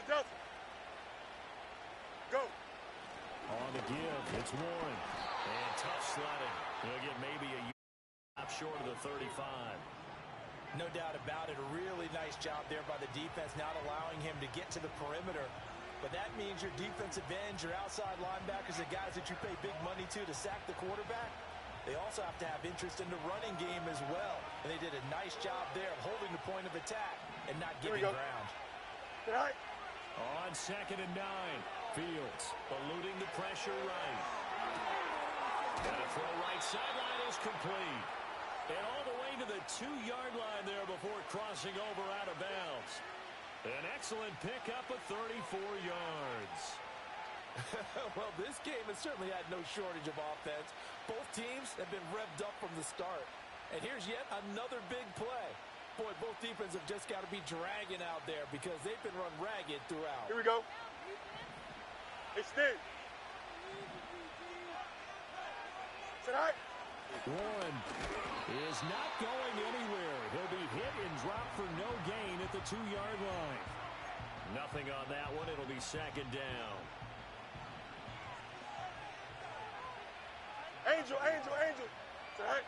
Delta. Go. On the give, it's Warren. And tough sledding. He'll get maybe a stop short of the 35. No doubt about it. A really nice job there by the defense, not allowing him to get to the perimeter. But that means your defensive ends, your outside linebackers, the guys that you pay big money to sack the quarterback, they also have to have interest in the running game as well. And they did a nice job there of holding the point of attack and not giving ground. Right. On 2nd and 9, Fields eluding the pressure right. And a throw right sideline is complete. And all the way to the 2-yard line there before crossing over out of bounds. An excellent pickup of 34 yards. Well, this game has certainly had no shortage of offense. Both teams have been revved up from the start. And here's yet another big play. Boy, both defenses have just got to be dragging out there because they've been run ragged throughout. Here we go. Extend. Tonight. Warren is not going anywhere. He'll be hit and dropped for no gain at the 2-yard line. Nothing on that one. It'll be 2nd down. Angel. Tonight.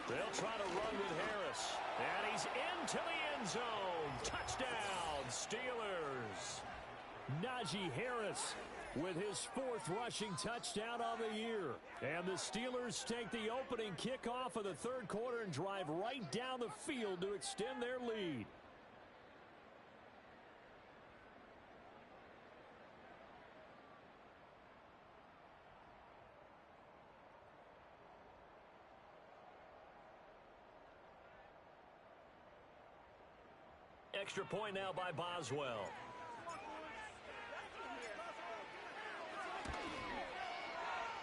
They'll try to run with Harris. And he's into the end zone. Touchdown, Steelers. Najee Harris with his 4th rushing touchdown on the year. And the Steelers take the opening kickoff of the 3rd quarter and drive right down the field to extend their lead. Extra point now by Boswell.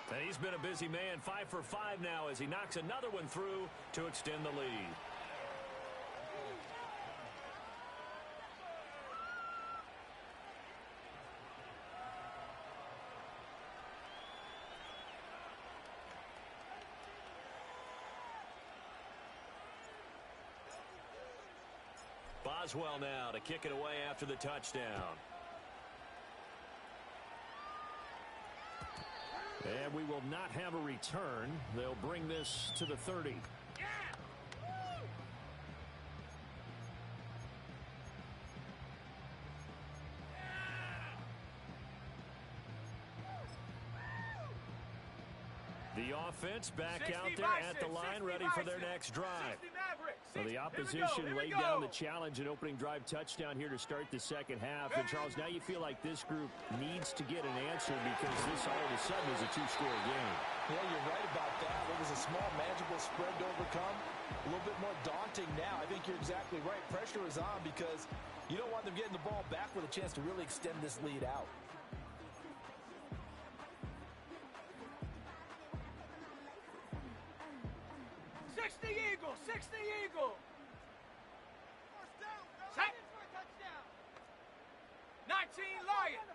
And he's been a busy man, 5 for 5 now as he knocks another one through to extend the lead. Boswell now to kick it away after the touchdown. And we will not have a return. They'll bring this to the 30. The offense back out there at the line, ready for their next drive. So the opposition laid down the challenge and opening drive touchdown here to start the 2nd half. And, Charles, now you feel like this group needs to get an answer because this all of a sudden is a 2-score game. Yeah, you're right about that. It was a small, manageable spread to overcome. A little bit more daunting now. I think you're exactly right. Pressure is on because you don't want them getting the ball back with a chance to really extend this lead out. Eagle. Set. 19 Lion.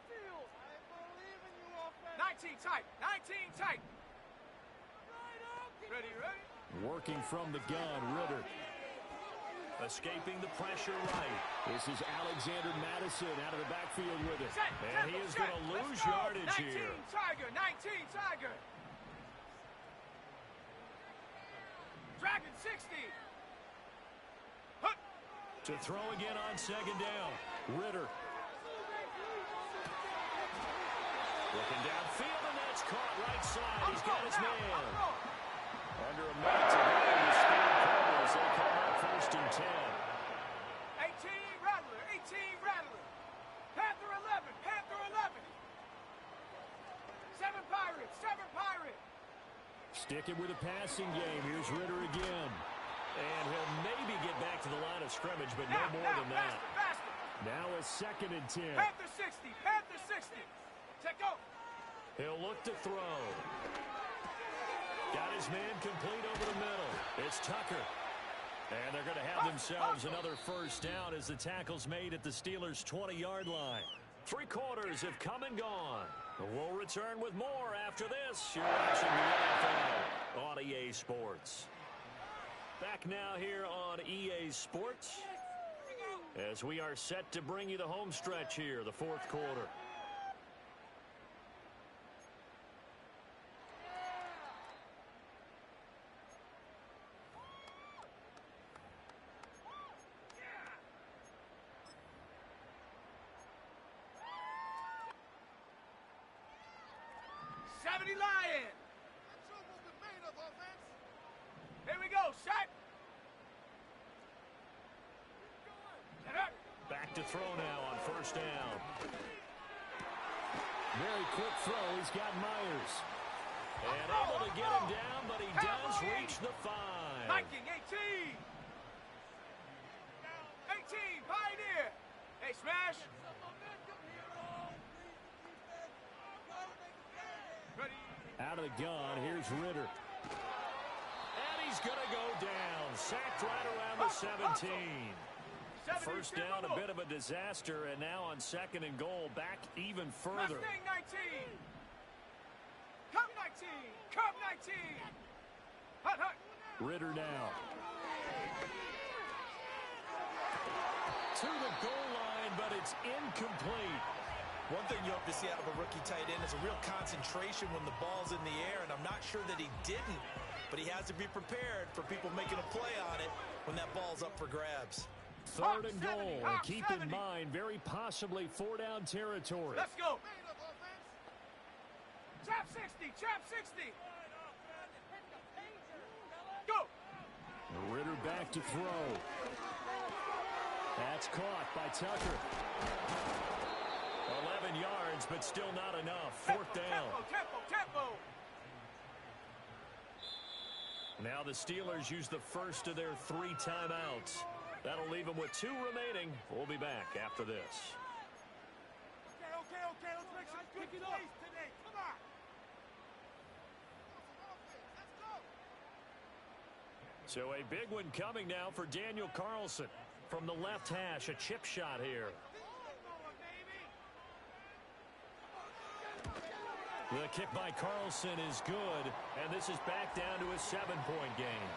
19 tight. 19 tight. Ready. Working from the gun, Ritter. Escaping the pressure right. This is Alexander Madison out of the backfield with it. And he is going to lose yardage here. 19 Tiger. Dragon 60. To throw again on 2nd down. Ritter. Looking downfield, and that's caught right side. He's got his man. Under a minute to go in the Steelers quarter as they come up 1st and 10. 18 Rattler. Panther 11. 7 Pirate. Sticking with the passing game. Here's Ritter again. And he'll maybe get back to the line of scrimmage, but no more than that. Faster. Now a 2nd and 10. Panther 60. Check go. He'll look to throw. Got his man complete over the middle. It's Tucker. And they're going to have themselves another 1st down as the tackle's made at the Steelers' 20-yard line. 3 quarters have come and gone. We'll return with more after this. You're watching the NFL on EA Sports. Back now here on EA Sports. as we are set to bring you the home stretch here, the fourth quarter. Lion. Here we go, set. Back to throw now on first down. Very quick throw. He's got Myers. And able to get him down, but he does reach the 5. Viking 18. 18, Pioneer. Hey, smash. Out of the gun, here's Ritter. And he's going to go down. Sacked right around the 17. First down, a bit of a disaster, and now on second and goal, back even further. Mustang 19. Cub 19. Cub 19. Hut, hut. Ritter now. To the goal line, but it's incomplete. One thing you hope to see out of a rookie tight end is a real concentration when the ball's in the air, and I'm not sure that he didn't, but he has to be prepared for people making a play on it when that ball's up for grabs. Third and goal. Keep in mind, very possibly 4-down territory. Let's go. Chap 60, chap 60. Go. Ritter back to throw. That's caught by Tucker. 11 yards, but still not enough. Fourth down. Tempo. Now the Steelers use the first of their 3 timeouts. That'll leave them with 2 remaining. We'll be back after this. Okay. Let's make some good plays today. Come on. So a big one coming now for Daniel Carlson. From the left hash, a chip shot here. The kick by Carlson is good, and this is back down to a 7-point game.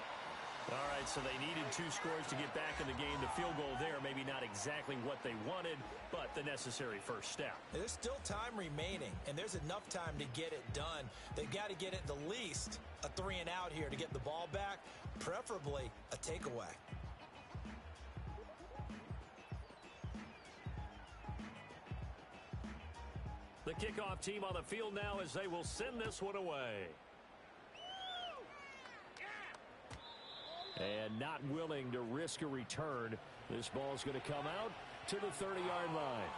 All right, so they needed 2 scores to get back in the game. The field goal there, maybe not exactly what they wanted, but the necessary first step. There's still time remaining, and there's enough time to get it done. They've got to get at the least a 3 and out here to get the ball back, preferably a takeaway. The kickoff team on the field now as they will send this one away. And not willing to risk a return. This ball's going to come out to the 30-yard line.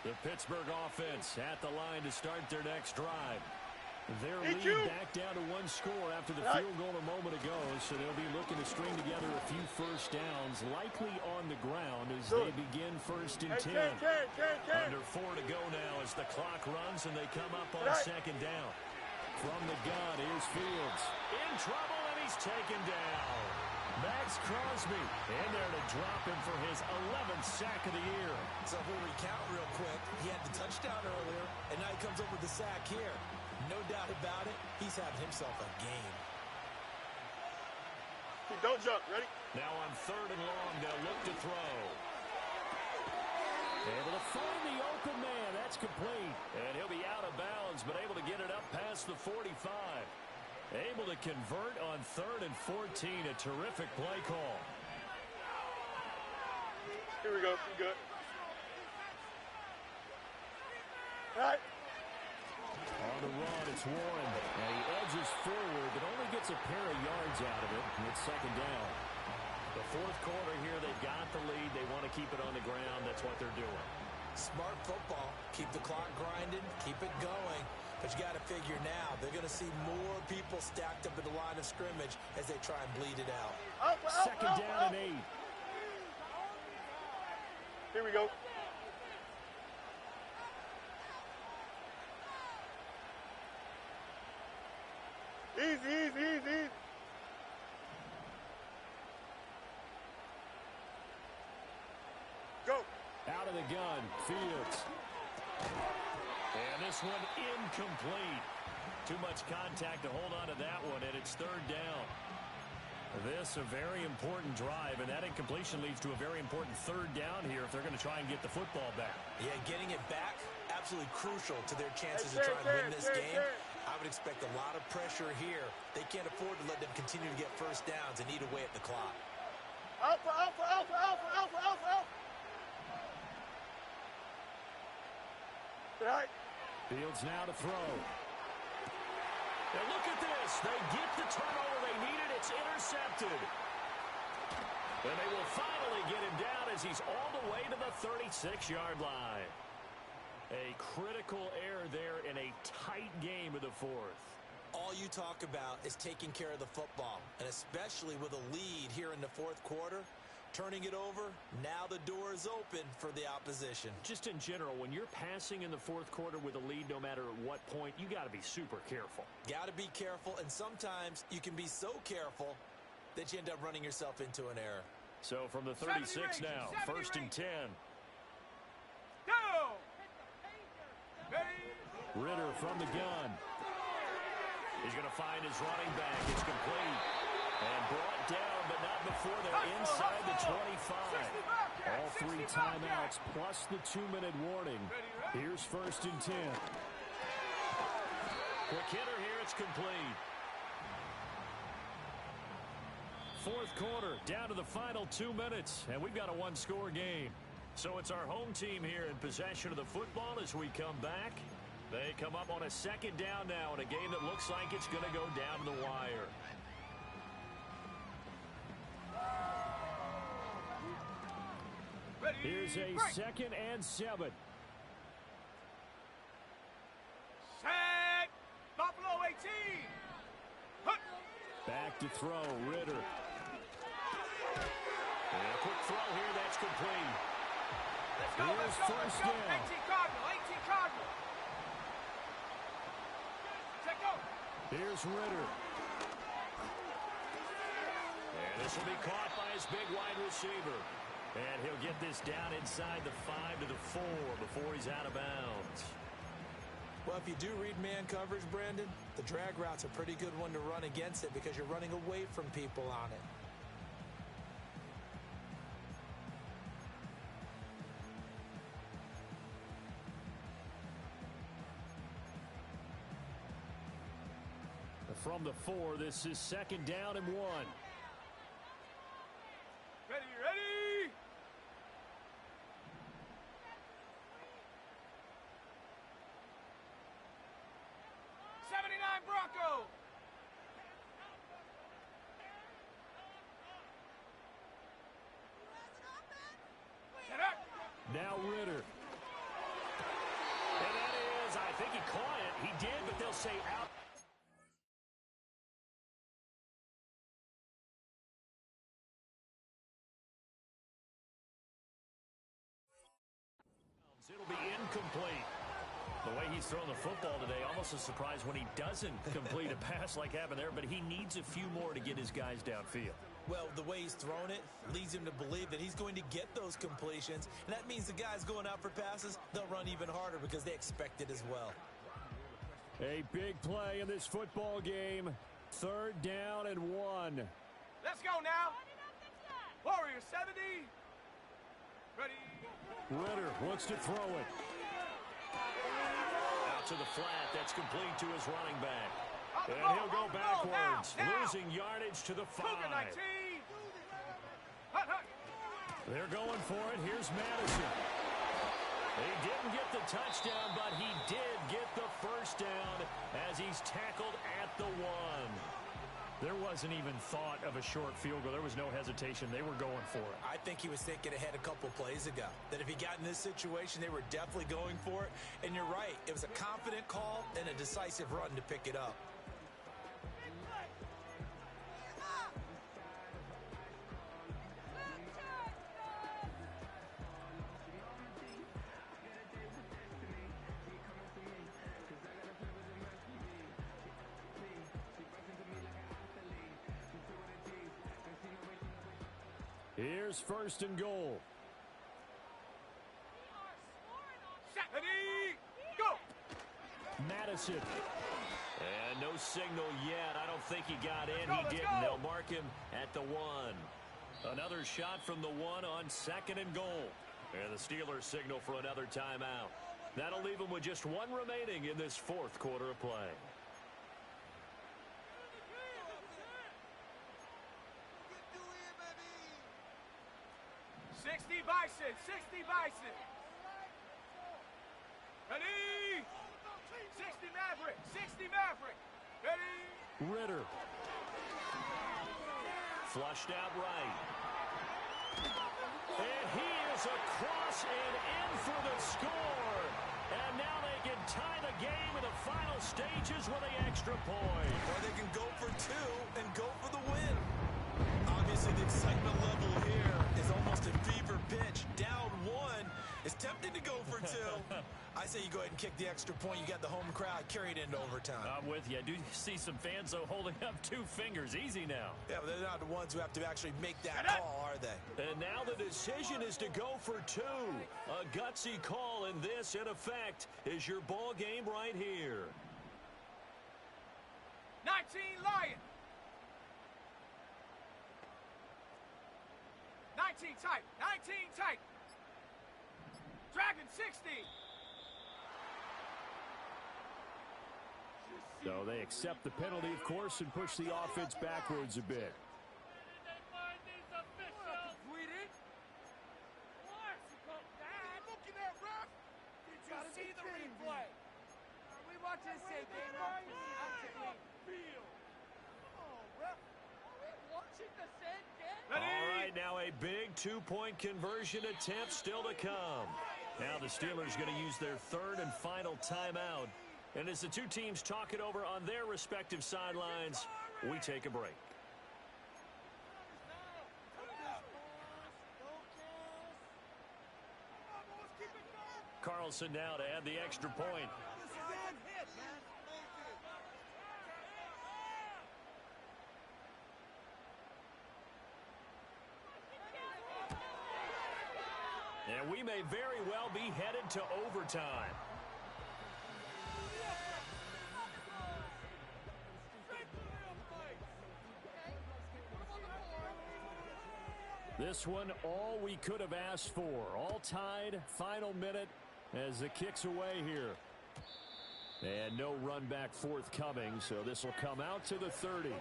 The Pittsburgh offense at the line to start their next drive. Their lead back down to 1 score after the field goal a moment ago, so they'll be looking to string together a few first downs, likely on the ground as they begin first and 10. Under 4 to go now as the clock runs and they come up on second down. From the gun, here's Fields. In trouble, and he's taken down. Max Crosby in there to drop him for his 11th sack of the year. So we'll recount real quick. He had the touchdown earlier, and now he comes up with the sack here. No doubt about it, he's having himself a game. Don't jump. Ready? Now on 3rd and long, they'll look to throw. Able to find the open man. That's complete. And he'll be out of bounds, but able to get it up past the 45. Able to convert on 3rd and 14. A terrific play call. Here we go. You good. All right. On the run, it's Warren. And he edges forward, but only gets a pair of yards out of it. And it's second down. The fourth quarter here, they've got the lead. They want to keep it on the ground. That's what they're doing. Smart football. Keep the clock grinding. Keep it going. But you got to figure now, they're going to see more people stacked up at the line of scrimmage as they try and bleed it out. Second down and 8. Here we go. Easy. the gun. Fields. And this one incomplete. Too much contact to hold on to that one, and it's third down. This a very important drive, and that incompletion leads to a very important third down here if they're going to try and get the football back. Yeah, getting it back, absolutely crucial to their chances to try and win this game. I would expect a lot of pressure here. They can't afford to let them continue to get first downs and eat away at the clock. Alpha, alpha, alpha, alpha, alpha, alpha, alpha. Right. Fields now to throw. And look at this. They get the turnover they needed. It's intercepted. And they will finally get him down as he's all the way to the 36-yard line. A critical error there in a tight game of the fourth. All you talk about is taking care of the football, and especially with a lead here in the fourth quarter, turning it over, now the door is open for the opposition. Just in general, when you're passing in the fourth quarter with a lead, no matter at what point, you got to be super careful. Got to be careful, and sometimes you can be so careful that you end up running yourself into an error. So from the 36 now, first and 10. Go! Ritter from the gun. He's going to find his running back. It's complete. And brought down, but not before they're inside the 25. All three timeouts plus the 2-minute warning. Here's first and 10. Quick hitter here. It's complete. Fourth quarter, down to the final 2 minutes, and we've got a one-score game. So it's our home team here in possession of the football as we come back. They come up on a second down now in a game that looks like it's going to go down to the wire. Here's a second and 7. Set. Buffalo 18. Hut. Back to throw, Ritter. And a quick throw here, that's complete. Let's go, Here's let's go, first let's go. down. 18 Cardinal, 18 Cardinal. Check go. Here's Ritter. And this will be caught by his big wide receiver. And he'll get this down inside the 5 to the 4 before he's out of bounds. Well, if you do read man coverage, Brandon, the drag route's a pretty good one to run against it because you're running away from people on it. From the 4, this is second down and 1. Ready, ready. '79 Bronco. Set up. Now Ritter. And that is, I think he caught it. He did, but they'll say out. It'll be incomplete. The way he's thrown the football today, almost a surprise when he doesn't complete a pass like happened there, but he needs a few more to get his guys downfield. Well, the way he's thrown it leads him to believe that he's going to get those completions, and that means the guys going out for passes, they'll run even harder because they expect it as well. A big play in this football game. Third down and 1. Let's go now. Warrior 70. Ready. Ritter wants to throw it. Out to the flat. That's complete to his running back. And he'll go backwards, losing yardage to the 5. They're going for it. Here's Madison. He didn't get the touchdown, but he did get the first down as he's tackled at the 1. There wasn't even thought of a short field goal. There was no hesitation. They were going for it. I think he was thinking ahead a couple plays ago, that if he got in this situation, they were definitely going for it. And you're right. It was a confident call and a decisive run to pick it up. Here's first and goal. Madison. And no signal yet. I don't think he got in. He didn't. They'll mark him at the 1. Another shot from the 1 on 2nd and goal. And the Steelers signal for another timeout. That'll leave them with just 1 remaining in this 4th quarter of play. 60 Bison, 60 Bison. Ready? 60 Maverick, 60 Maverick. Ready? Ritter. Flushed out right. And he is across and in for the score. And now they can tie the game in the final stages with the extra point. Or they can go for 2 and go for the win. Obviously, the excitement level here is almost a fever pitch. Down 1. It's tempting to go for 2. I say you go ahead and kick the extra point. You got the home crowd carried into overtime. I'm with you. I do see some fans, though, holding up 2 fingers. Easy now. Yeah, but they're not the ones who have to actually make that call, are they? And now the decision is to go for 2. A gutsy call, and this, in effect, is your ball game right here. 19 Lion. 19 tight, 19 tight. Dragon 60. So they accept the penalty, of course, and push the offense backwards a bit. All right, now a big 2-point conversion attempt still to come. Now the Steelers going to use their 3rd and final timeout. And as the 2 teams talk it over on their respective sidelines, we take a break. Carlson now to add the extra point. And we may very well be headed to overtime. This one, all we could have asked for. All tied, final minute as the kick's away here. And no run back forthcoming, so this will come out to the 30.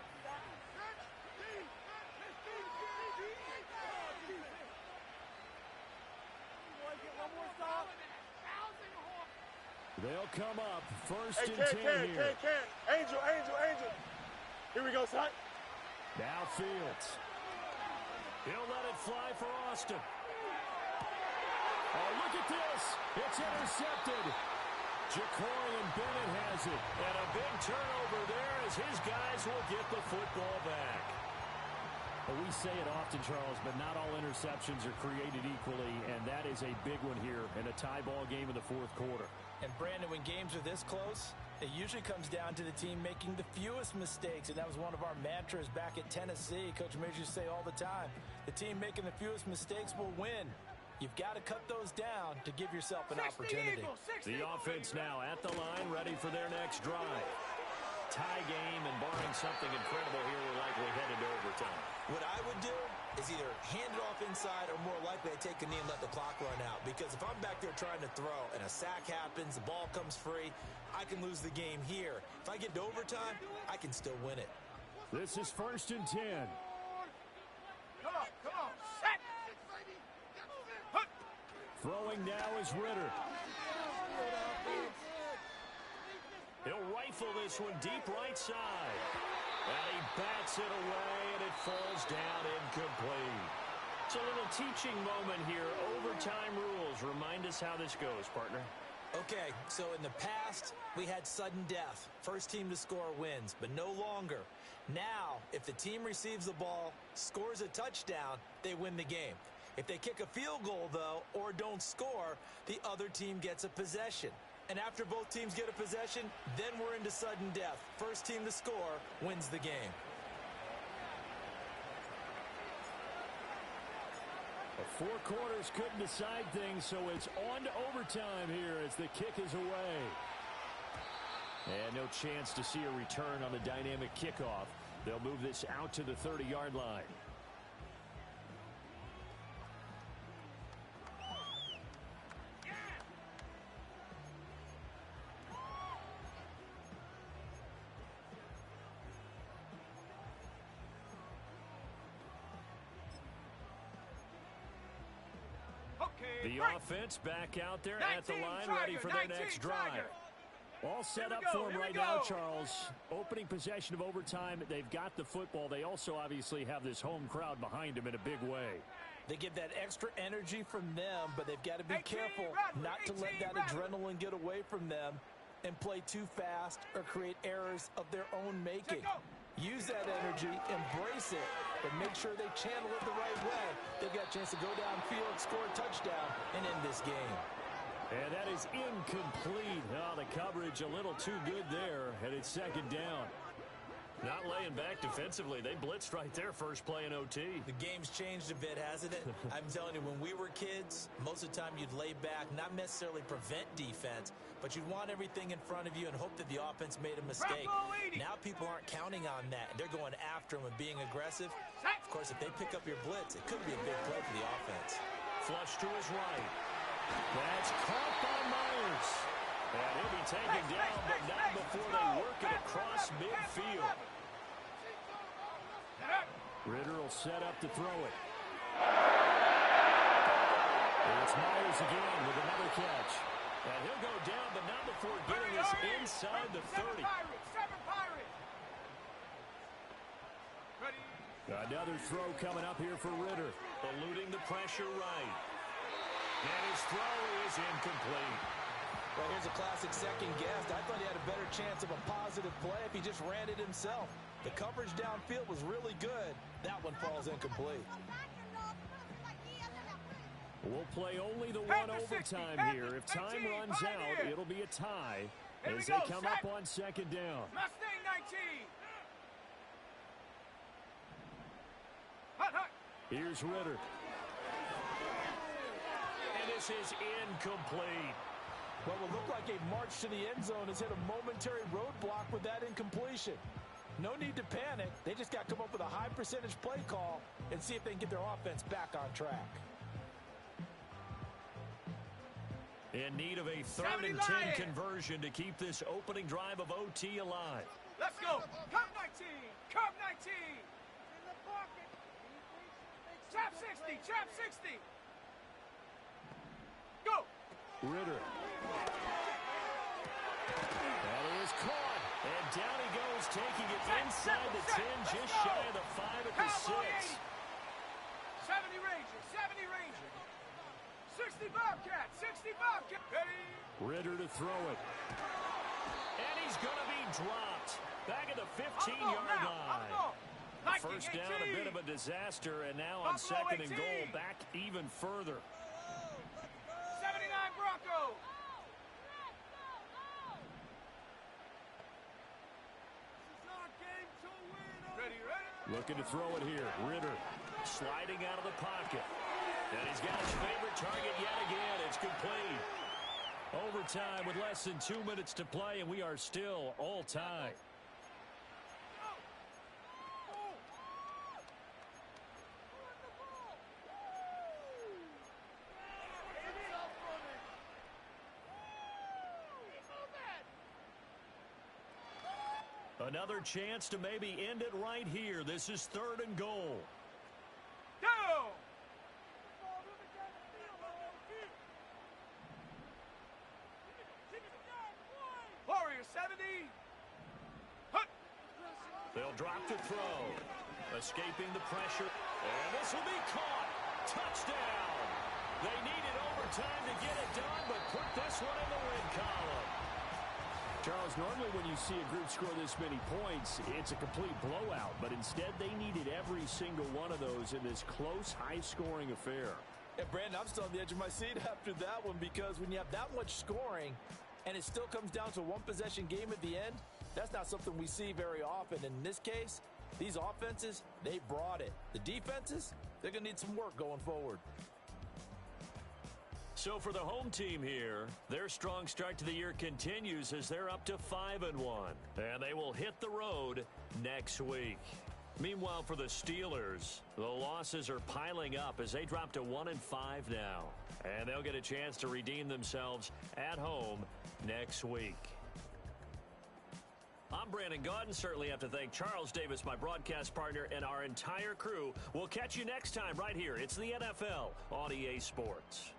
They'll come up first and 10 here. Angel. Here we go, son. Now Fields. He'll let it fly for Austin. Oh, look at this. It's intercepted. Jacorian Bennett has it. And a big turnover there as his guys will get the football back. Well, we say it often, Charles, but not all interceptions are created equally, and that is a big one here in a tie ball game in the 4th quarter. And Brandon, when games are this close, it usually comes down to the team making the fewest mistakes, and that was one of our mantras back at Tennessee. Coach Mears used to say all the time, the team making the fewest mistakes will win. You've got to cut those down to give yourself an opportunity. The offense now at the line, ready for their next drive. Tie game, and barring something incredible here, we're likely headed to overtime. What I would do is either hand it off inside or more likely I take a knee and let the clock run out. Because if I'm back there trying to throw and a sack happens, the ball comes free, I can lose the game here. If I get to overtime, I can still win it. This is 1st and 10. Come on, set. Throwing now is Ritter. He'll rifle this one deep right side. And he bats it away, and it falls down incomplete. It's a little teaching moment here. Overtime rules. Remind us how this goes, partner. Okay, so in the past, we had sudden death. First team to score wins, but no longer. Now, if the team receives the ball, scores a touchdown, they win the game. If they kick a field goal, though, or don't score, the other team gets a possession. And after both teams get a possession, then we're into sudden death. First team to score wins the game. The 4 quarters couldn't decide things, so it's on to overtime here as the kick is away. And no chance to see a return on the dynamic kickoff. They'll move this out to the 30-yard line. The offense back out there at the line, ready for their next drive. All set up for them right now, Charles. Opening possession of overtime. They've got the football. They also obviously have this home crowd behind them in a big way. They get that extra energy from them, but they've got to be careful not to let that adrenaline get away from them and play too fast or create errors of their own making. Use that energy, embrace it, but make sure they channel it the right way. They've got a chance to go downfield, score a touchdown, and end this game. And that is incomplete. Oh, the coverage a little too good there, and it's second down. Not laying back defensively. They blitzed right there first play in OT. The game's changed a bit, hasn't it? I'm telling you, when we were kids, most of the time you'd lay back, not necessarily prevent defense, but you'd want everything in front of you and hope that the offense made a mistake. Now people aren't counting on that. They're going after them and being aggressive. Of course, if they pick up your blitz, it could be a big play for the offense. Flush to his right. That's caught by Myers. And he'll be taken down, but not before they work it across midfield. Ritter will set up to throw it. It's Myers again with another catch. And he'll go down, but not before getting this inside the 30. Another throw coming up here for Ritter. Eluding the pressure right. And his throw is incomplete. Well, here's a classic second guess. I thought he had a better chance of a positive play if he just ran it himself. The coverage downfield was really good. That one falls incomplete. We'll play only the one overtime here. If time runs out, it'll be a tie as they come up on second down. Mustang 19. Here's Ritter. And this is incomplete. What will look like a march to the end zone has hit a momentary roadblock with that incompletion. No need to panic. They just got to come up with a high percentage play call and see if they can get their offense back on track. In need of a 3rd and 10 conversion to keep this opening drive of OT alive. Let's go. Curve 19. Curve 19. In the pocket. Trap 60. Trap 60. Go. Ritter. That is caught. And down he goes, taking it inside the 10, just shy of the 5 at the 6. 70 Ranger. 70 Ranger. 60 Bobcat. 60 Bobcat. Ready. Ritter to throw it. And he's going to be dropped. Back at the 15-yard line. First down, a bit of a disaster, and now on second and goal, back even further. 79 Bronco. Ready, ready. Looking to throw it here. Ritter sliding out of the pocket. And he's got his favorite target yet again. It's complete. Overtime with less than 2 minutes to play, and we are still all tied. Another chance to maybe end it right here. This is 3rd and goal. Go! Warrior 70. Hut. They'll drop to throw. Escaping the pressure. And this will be caught. Touchdown. They needed overtime to get it done, but put this one in the win column. Charles, normally when you see a group score this many points, it's a complete blowout. But instead, they needed every single one of those in this close, high-scoring affair. Yeah, Brandon, I'm still on the edge of my seat after that one because when you have that much scoring and it still comes down to a one-possession game at the end, that's not something we see very often. In this case, these offenses, they brought it. The defenses, they're going to need some work going forward. So for the home team here, their strong start to the year continues as they're up to 5-1. And they will hit the road next week. Meanwhile, for the Steelers, the losses are piling up as they drop to 1-5 now. And they'll get a chance to redeem themselves at home next week. I'm Brandon Gaudin. Certainly have to thank Charles Davis, my broadcast partner, and our entire crew. We'll catch you next time right here. It's the NFL on EA Sports.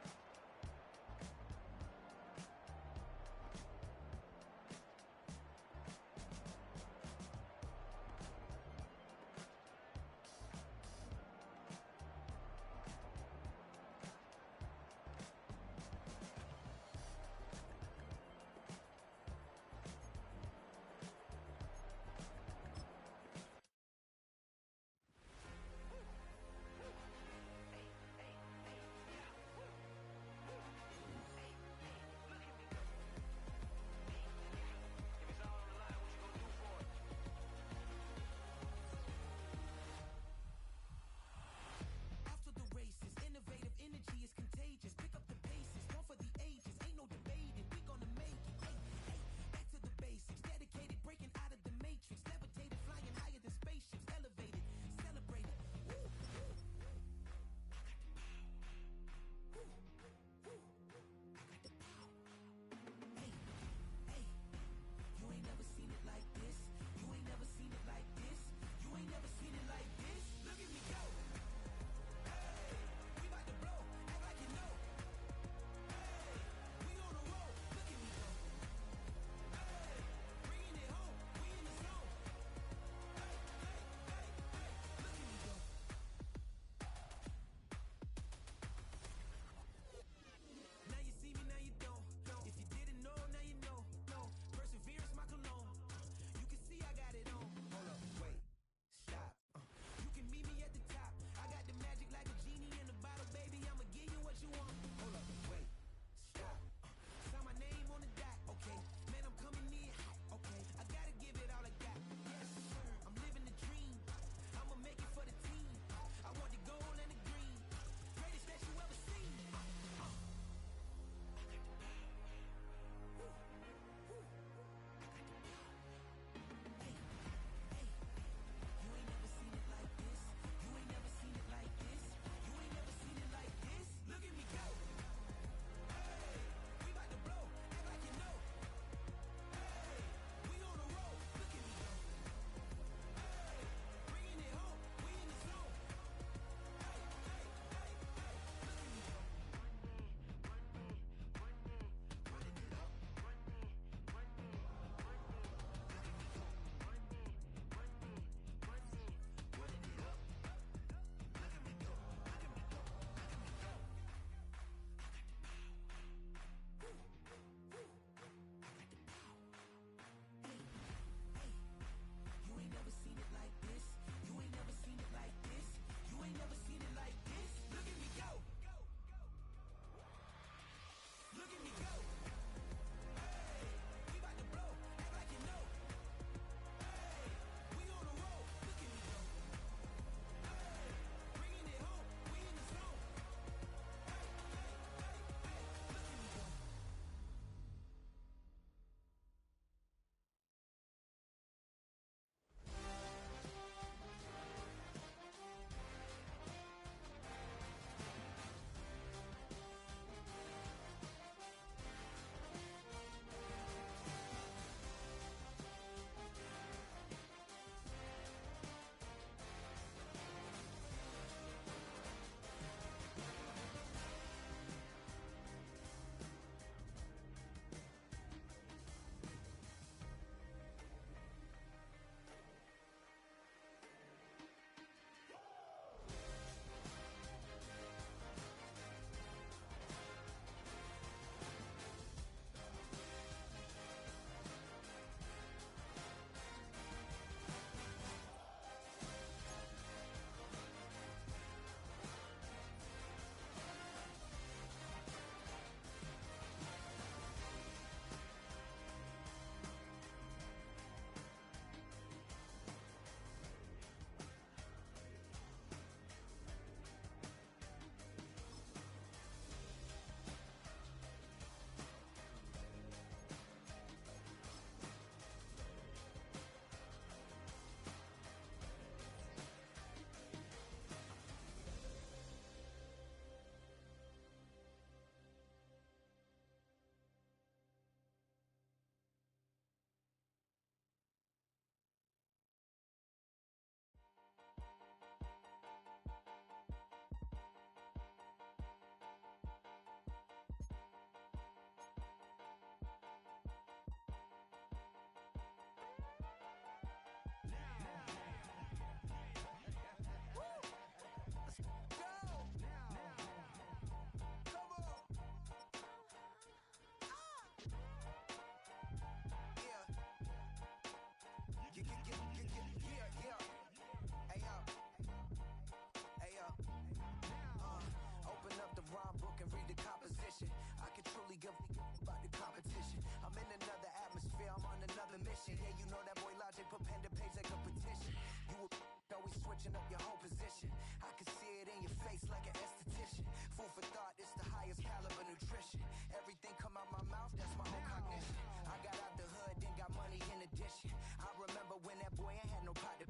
the page like a petition. You always switching up your whole position. I can see it in your face like an esthetician. Food for thought, it's the highest caliber nutrition. Everything come out my mouth, that's my whole cognition. I got out the hood, then got money in addition. I remember when that boy ain't had no pot to.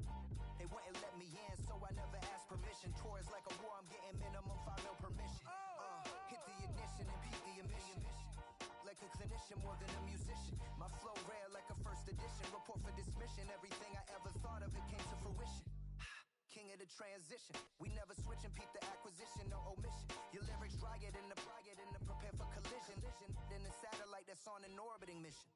They wouldn't let me in, so I never asked permission. Tours like a war, I'm getting minimum 5 mil permission. Hit the ignition and beat the emission. Like a clinician more than a musician. My flow rare like a first edition. Report for dismission. Everything I ever thought of, it came to fruition. King of the transition. We never switch and peep the acquisition, no omission. Your lyrics dry it in the prepare for collision. Then the satellite that's on an orbiting mission.